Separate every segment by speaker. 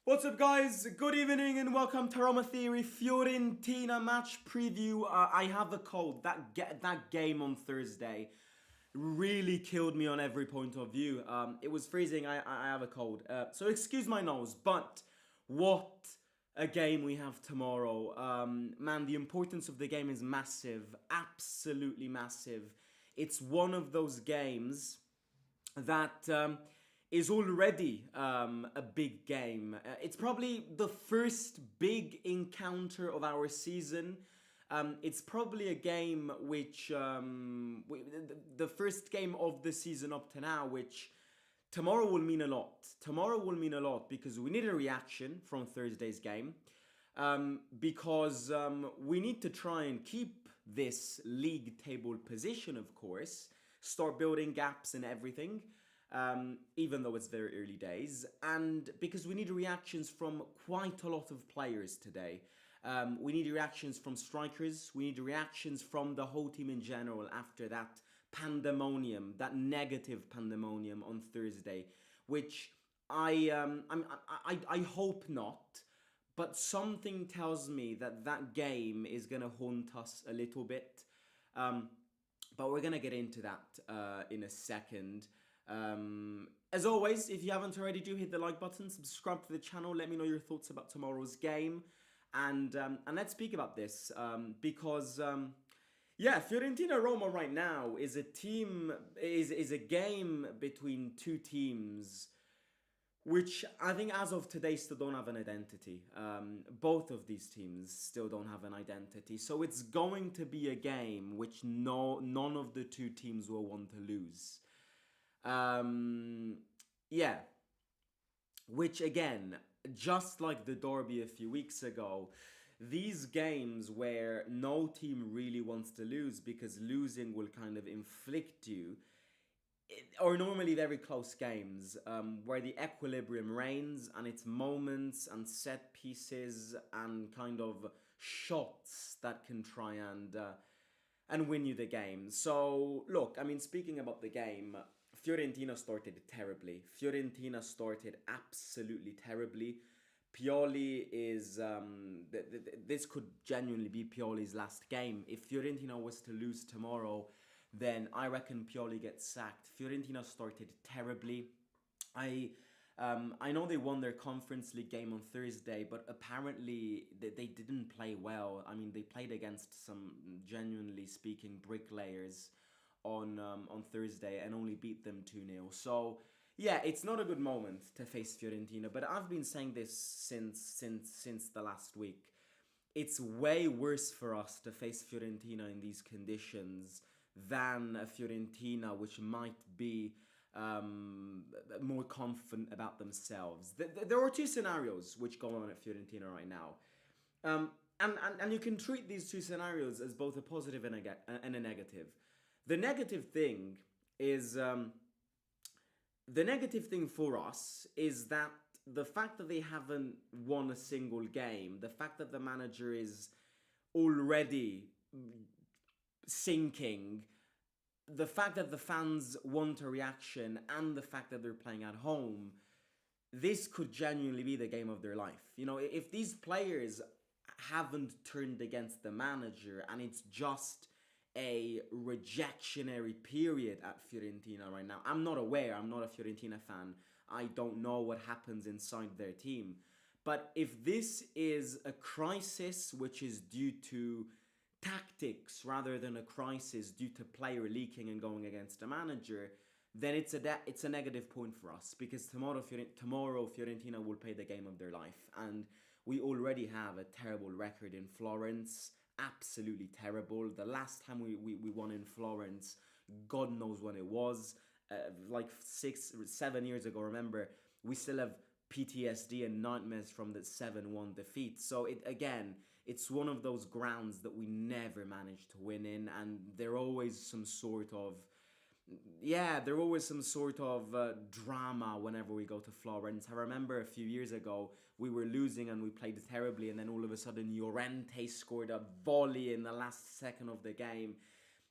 Speaker 1: What's up, guys? Good evening and welcome to Roma Theory Fiorentina match preview. I have a cold. That game on Thursday really killed me on every point of view. It was freezing. I have a cold. So excuse my nose, but what a game we have tomorrow. Man, the importance of the game is massive. Absolutely massive. It's one of those games that is already a big game. It's probably the first big encounter of our season. It's probably a game which, the first game of the season up to now, which tomorrow will mean a lot. Tomorrow will mean a lot because we need a reaction from Thursday's game. Because we need to try and keep this league table position, of course, start building gaps and everything, even though it's very early days, and because we need reactions from quite a lot of players today. We need reactions from strikers, we need reactions from the whole team in general after that pandemonium, that negative pandemonium on Thursday, which I hope not. But something tells me that that game is going to haunt us a little bit. But we're going to get into that in a second. As always, if you haven't already, do hit the like button, subscribe to the channel, let me know your thoughts about tomorrow's game. And let's speak about this because... yeah, Fiorentina Roma right now is a game between two teams which I think as of today still don't have an identity. Both of these teams still don't have an identity. So it's going to be a game which none of the two teams will want to lose. Yeah. Which again, just like the derby a few weeks ago, these games where no team really wants to lose because losing will kind of inflict you, are normally very close games where the equilibrium reigns and it's moments and set pieces and kind of shots that can try and win you the game. So look, I mean, speaking about the game, Fiorentina started terribly. Fiorentina started absolutely terribly. Pioli is this could genuinely be Pioli's last game. If Fiorentina was to lose tomorrow, then I reckon Pioli gets sacked. Fiorentina started terribly. I know they won their Conference League game on Thursday, but apparently they didn't play well. I mean, they played against some, genuinely speaking, bricklayers on Thursday and only beat them 2-0. So yeah, it's not a good moment to face Fiorentina. But I've been saying this since the last week. It's way worse for us to face Fiorentina in these conditions than a Fiorentina which might be more confident about themselves. There are two scenarios which go on at Fiorentina right now. And you can treat these two scenarios as both a positive and a negative. The negative thing is... the negative thing for us is that the fact that they haven't won a single game, the fact that the manager is already sinking, the fact that the fans want a reaction, and the fact that they're playing at home, this could genuinely be the game of their life. You know, if these players haven't turned against the manager and it's just a rejectionary period at Fiorentina right now. I'm not aware. I'm not a Fiorentina fan. I don't know what happens inside their team. But if this is a crisis which is due to tactics rather than a crisis due to player leaking and going against a manager, then it's a negative point for us because tomorrow Fiorentina will play the game of their life, and we already have a terrible record in Florence. Absolutely terrible. The last time we won in Florence, God knows when it was, like 6-7 years ago. Remember, we still have PTSD and nightmares from the 7-1 defeat. So it's one of those grounds that we never managed to win in, and there always some sort of drama whenever we go to Florence. I remember a few years ago, we were losing and we played terribly, and then all of a sudden Llorente scored a volley in the last second of the game.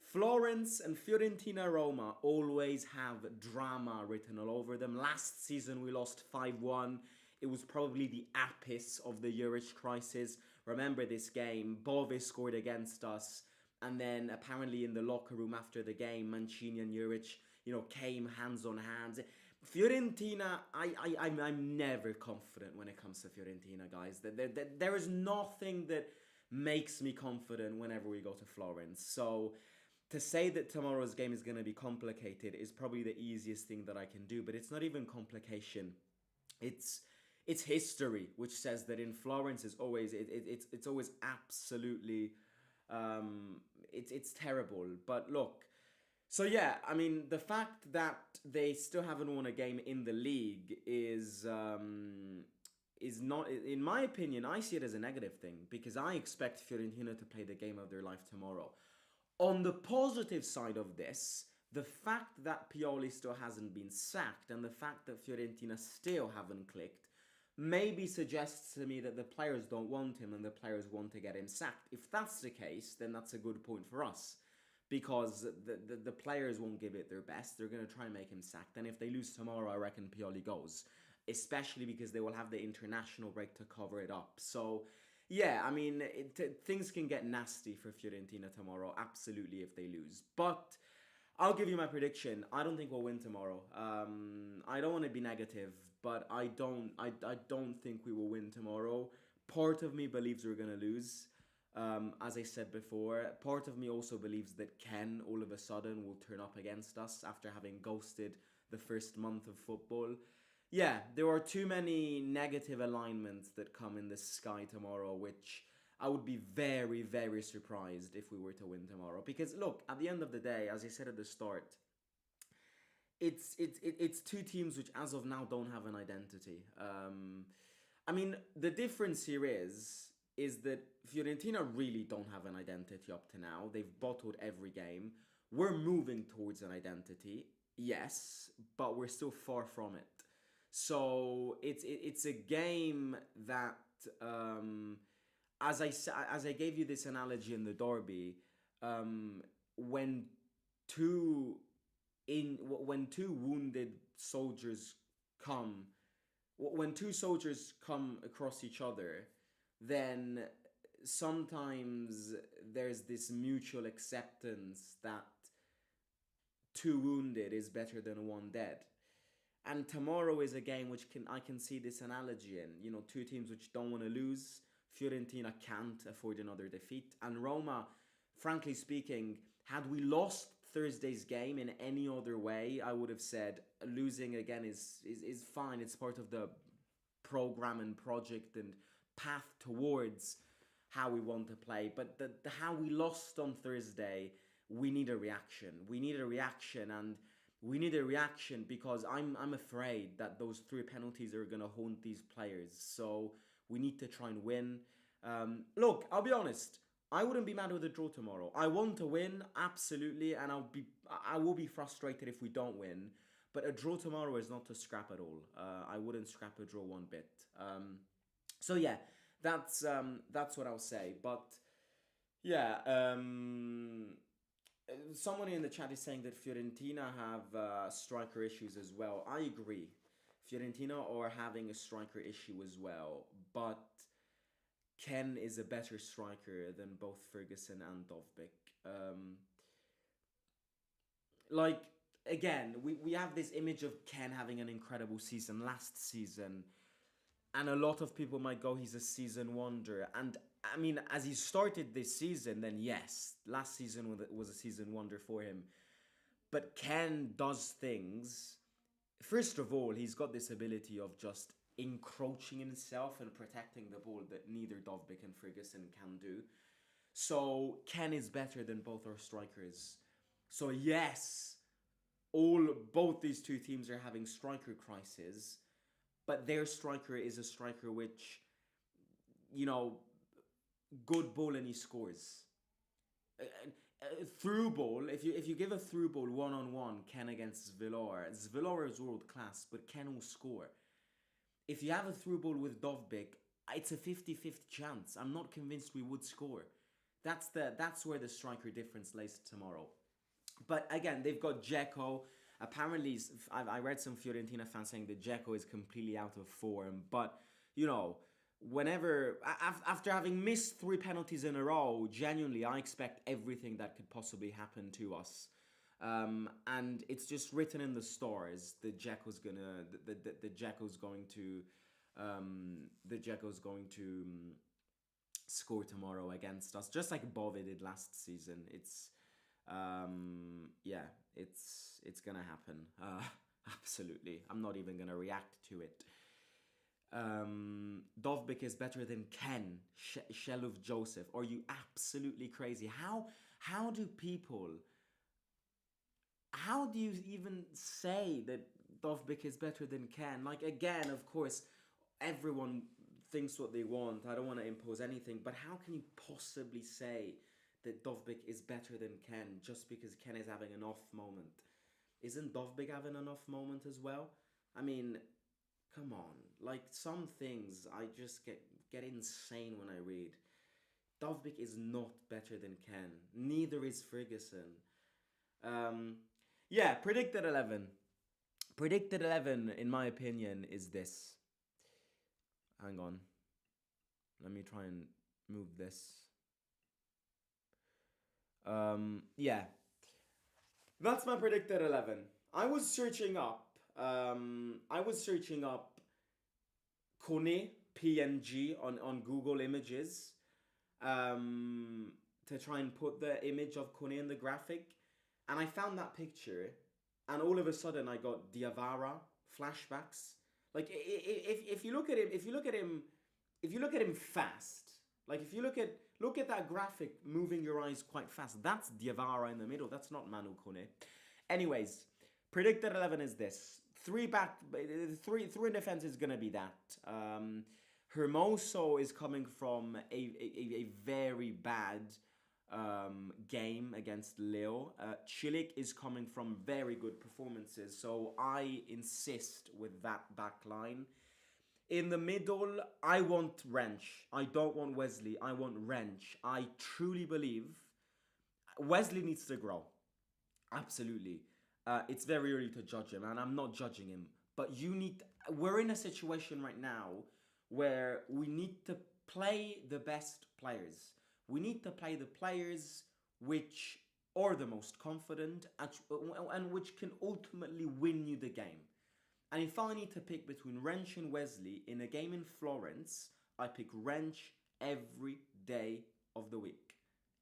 Speaker 1: Florence and Fiorentina Roma always have drama written all over them. Last season we lost 5-1. It was probably the apice of the Juric crisis. Remember this game, Bove scored against us, and then apparently in the locker room after the game, Mancini and Juric, came hands on hands. Fiorentina, I'm never confident when it comes to Fiorentina, guys. There is nothing that makes me confident whenever we go to Florence. So to say that tomorrow's game is going to be complicated is probably the easiest thing that I can do, but it's not even complication. It's history, which says that in Florence is always it's always absolutely it's terrible. But look, so yeah, I mean the fact that they still haven't won a game in the league is not, in my opinion, I see it as a negative thing because I expect Fiorentina to play the game of their life tomorrow. On the positive side of this, the fact that Pioli still hasn't been sacked and the fact that Fiorentina still haven't clicked maybe suggests to me that the players don't want him and the players want to get him sacked. If that's the case, then that's a good point for us because the players won't give it their best. They're going to try and make him sacked. And if they lose tomorrow, I reckon Pioli goes, especially because they will have the international break to cover it up. So yeah, I mean, things can get nasty for Fiorentina tomorrow, absolutely, if they lose. But I'll give you my prediction. I don't think we'll win tomorrow. I don't want to be negative, but I don't think we will win tomorrow. Part of me believes we're gonna lose. As I said before, part of me also believes that Ken all of a sudden will turn up against us after having ghosted the first month of football. Yeah, there are too many negative alignments that come in the sky tomorrow, which I would be very, very surprised if we were to win tomorrow. Because look, at the end of the day, as I said at the start, it's two teams which, as of now, don't have an identity. I mean, the difference here is that Fiorentina really don't have an identity up to now. They've bottled every game. We're moving towards an identity, yes, but we're still far from it. So it's a game that, as I gave you this analogy in the derby, when two when two wounded soldiers come, when two soldiers come across each other, then sometimes there's this mutual acceptance that two wounded is better than one dead. And tomorrow is a game which I can see this analogy in. Two teams which don't want to lose. Fiorentina can't afford another defeat. And Roma, frankly speaking, had we lost Thursday's game in any other way, I would have said losing again is fine. It's part of the program and project and path towards how we want to play. But the how we lost on Thursday, we need a reaction. We need a reaction, and we need a reaction because I'm afraid that those three penalties are going to haunt these players. So we need to try and win. Look, I'll be honest. I wouldn't be mad with a draw tomorrow. I want to win, absolutely, and I will be frustrated if we don't win. But a draw tomorrow is not to scrap at all. I wouldn't scrap a draw one bit. So yeah, that's what I'll say. But yeah, someone in the chat is saying that Fiorentina have striker issues as well. I agree. Fiorentina are having a striker issue as well, but Ken is a better striker than both Ferguson and Dovbyk. Again, we have this image of Ken having an incredible season last season, and a lot of people might go, he's a season wonder. And I mean, as he started this season, then yes, last season was a season wonder for him. But Ken does things. First of all, he's got this ability of just encroaching himself and protecting the ball that neither Dovbyk and Ferguson can do. So Ken is better than both our strikers. So yes, both these two teams are having striker crises, but their striker is a striker which, good ball and he scores. Through ball, if you give a through ball one-on-one, Ken against Zvilor is world class, but Ken will score. If you have a through ball with Dovbyk, it's a 50-50 chance. I'm not convinced we would score. That's where the striker difference lays tomorrow. But again, they've got Dzeko. Apparently, I read some Fiorentina fans saying that Dzeko is completely out of form. But, you know, whenever, after having missed 3 penalties in a row, genuinely, I expect everything that could possibly happen to us. And it's just written in the stars that Dzeko's gonna, the Dzeko's going to, the Dzeko's going to score tomorrow against us, just like Bove did last season. Yeah, it's gonna happen. Absolutely. I'm not even gonna react to it. Dovbik is better than Ken, Sheluf Joseph. Are you absolutely crazy? How do people? How do you even say that Dovbik is better than Ken? Like, again, of course, everyone thinks what they want. I don't want to impose anything, but how can you possibly say that Dovbik is better than Ken just because Ken is having an off moment? Isn't Dovbik having an off moment as well? I mean, come on. Like, some things I just get insane when I read. Dovbik is not better than Ken. Neither is Ferguson. Yeah, predicted 11. Predicted 11, in my opinion, is this. Hang on. Let me try and move this. Yeah. That's my predicted 11. I was searching up Kone PNG on Google Images to try and put the image of Kone in the graphic, and I found that picture, and all of a sudden I got DYBALA flashbacks. Like, if you look at him, if you look at him fast, like if you look at that graphic moving your eyes quite fast, that's DYBALA in the middle. That's not Manu Kone. Anyways, predicted 11 is this. Three in defense is gonna be that. Hermoso is coming from a very bad game against Leo. Chilik is coming from very good performances, so I insist with that back line. In the middle, I want Wrench. I don't want Wesley. I want Wrench. I truly believe Wesley needs to grow. Absolutely. It's very early to judge him, and I'm not judging him. But we're in a situation right now where we need to play the best players. We need to play the players which are the most confident and which can ultimately win you the game. And if I need to pick between Wrench and Wesley in a game in Florence, I pick Wrench every day of the week.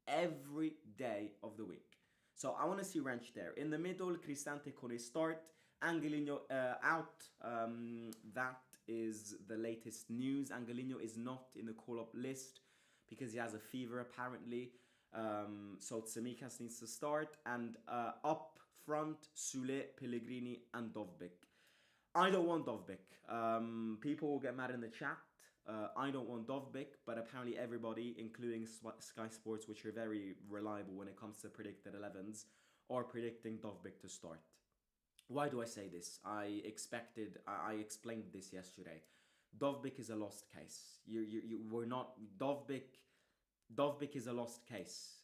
Speaker 1: Every day of the week. So I want to see Wrench there. In the middle, Cristante Kone start. Angelino out. That is the latest news. Angelino is not in the call-up list because he has a fever apparently. So Tsimikas needs to start. And up front, Sule, Pellegrini and Dovbik. I don't want Dovbik. People will get mad in the chat. I don't want Dovbik, but apparently everybody, including Sky Sports, which are very reliable when it comes to predicted 11s, are predicting Dovbik to start. Why do I say this? I explained this yesterday. Dovbik is a lost case. We're not Dovbik is a lost case.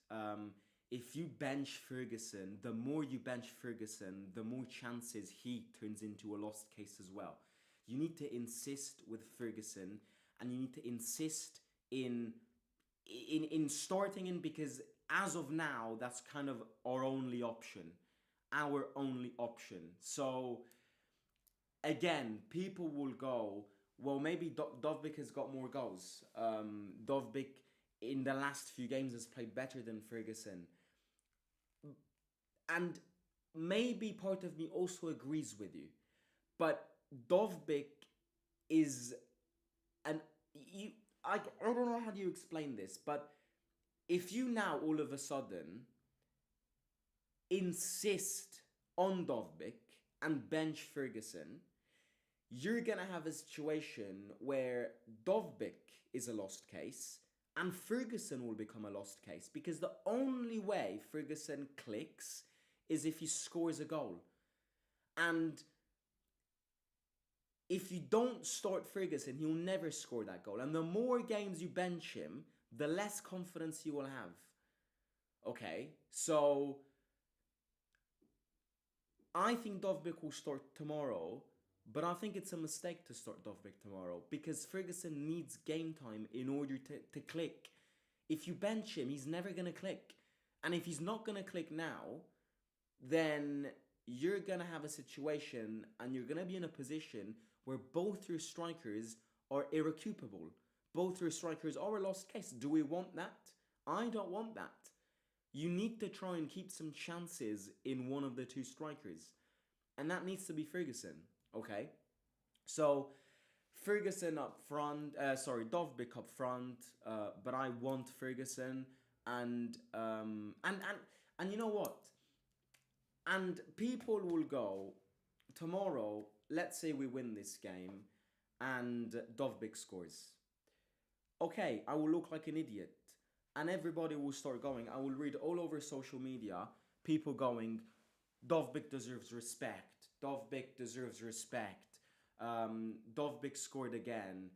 Speaker 1: If you bench Ferguson, the more you bench Ferguson, the more chances he turns into a lost case as well. You need to insist with Ferguson, and you need to insist in starting him, because as of now, that's kind of our only option. Our only option. So, again, people will go, well, maybe Dovbik has got more goals. Dovbik, in the last few games, has played better than Ferguson. And maybe part of me also agrees with you. But Dovbik is I don't know how do you explain this, but if you now all of a sudden insist on Dovbik and bench Ferguson, you're gonna have a situation where Dovbik is a lost case and Ferguson will become a lost case, because the only way Ferguson clicks is if he scores a goal. And if you don't start Ferguson, he'll never score that goal. And the more games you bench him, the less confidence you will have. Okay, so I think Dovbyk will start tomorrow, but I think it's a mistake to start Dovbyk tomorrow because Ferguson needs game time in order to click. If you bench him, he's never going to click. And if he's not going to click now, then you're going to have a situation and you're going to be in a position where both your strikers are irrecoverable. Both your strikers are a lost case. Do we want that? I don't want that. You need to try and keep some chances in one of the two strikers. And that needs to be Ferguson, okay? So, Ferguson up front, Dovbyk up front, but I want Ferguson and you know what? And people will go, tomorrow, let's say we win this game and Dovbyk scores. Okay, I will look like an idiot. And everybody will start going. I will read all over social media people going, Dovbyk deserves respect. Dovbyk deserves respect. Dovbyk scored again.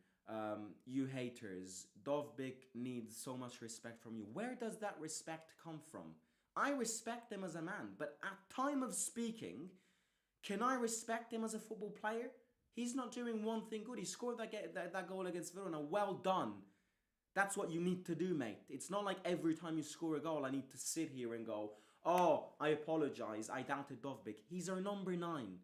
Speaker 1: You haters. Dovbyk needs so much respect from you. Where does that respect come from? I respect him as a man, but at time of speaking, can I respect him as a football player? He's not doing one thing good. He scored that goal against Verona. Well done. That's what you need to do, mate. It's not like every time you score a goal, I need to sit here and go, oh, I apologize, I doubted Dovbyk. He's our number 9.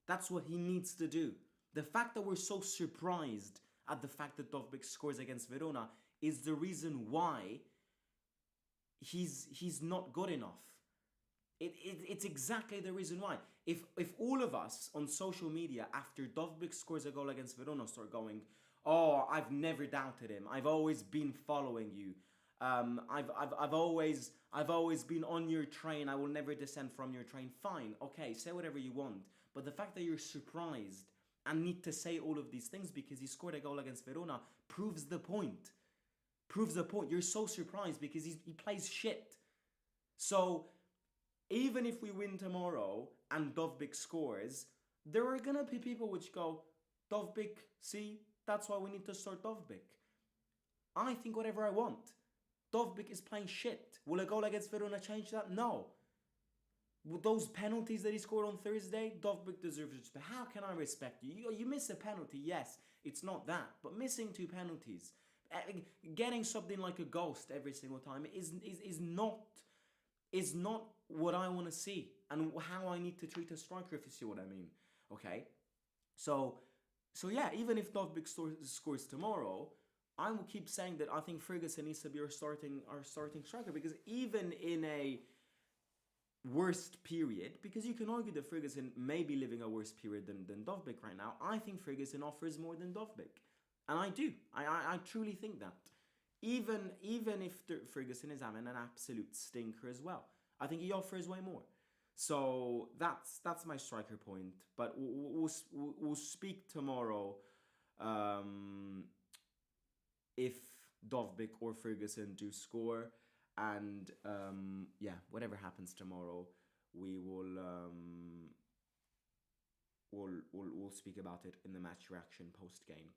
Speaker 1: That's what he needs to do. The fact that we're so surprised at the fact that Dovbyk scores against Verona is the reason why he's not good enough. It's exactly the reason why. If all of us on social media after Dovbyk scores a goal against Verona start going, oh, I've never doubted him. I've always been following you. I've always been on your train. I will never descend from your train. Fine, okay, say whatever you want. But the fact that you're surprised and need to say all of these things because he scored a goal against Verona proves the point. Proves the point. You're so surprised because he plays shit. So even if we win tomorrow and Dovbyk scores, there are gonna be people which go, Dovbyk, see, that's why we need to start Dovbyk. I think whatever I want. Dovbyk is playing shit. Will a goal against Verona change that? No. With those penalties that he scored on Thursday, Dovbyk deserves respect. How can I respect you? You miss a penalty, yes, it's not that. But missing 2 penalties, getting something like a ghost every single time is not what I want to see and how I need to treat a striker, if you see what I mean. Okay? So yeah, even if Dovbyk scores tomorrow, I will keep saying that I think Ferguson needs to be our starting striker, because even in a worst period, because you can argue that Ferguson may be living a worse period than Dovbyk right now, I think Ferguson offers more than Dovbyk. And I do. I truly think that. Even if Ferguson is having an absolute stinker as well, I think he offers way more. So that's my striker point. But we'll speak tomorrow if Dovbyk or Ferguson do score. And yeah, whatever happens tomorrow, we will we'll speak about it in the match reaction post game.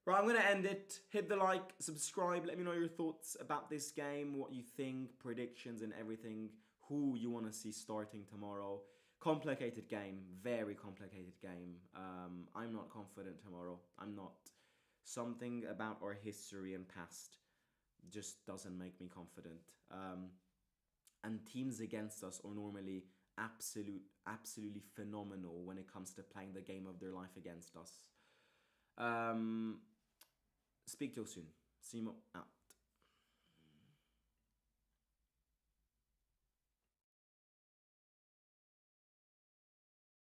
Speaker 1: Right, I'm going to end it. Hit the like, subscribe, let me know your thoughts about this game, what you think, predictions and everything, who you want to see starting tomorrow. Complicated game, very complicated game. I'm not confident tomorrow. I'm not. Something about our history and past just doesn't make me confident. And teams against us are normally absolutely phenomenal when it comes to playing the game of their life against us. Speak to you soon. Simo out.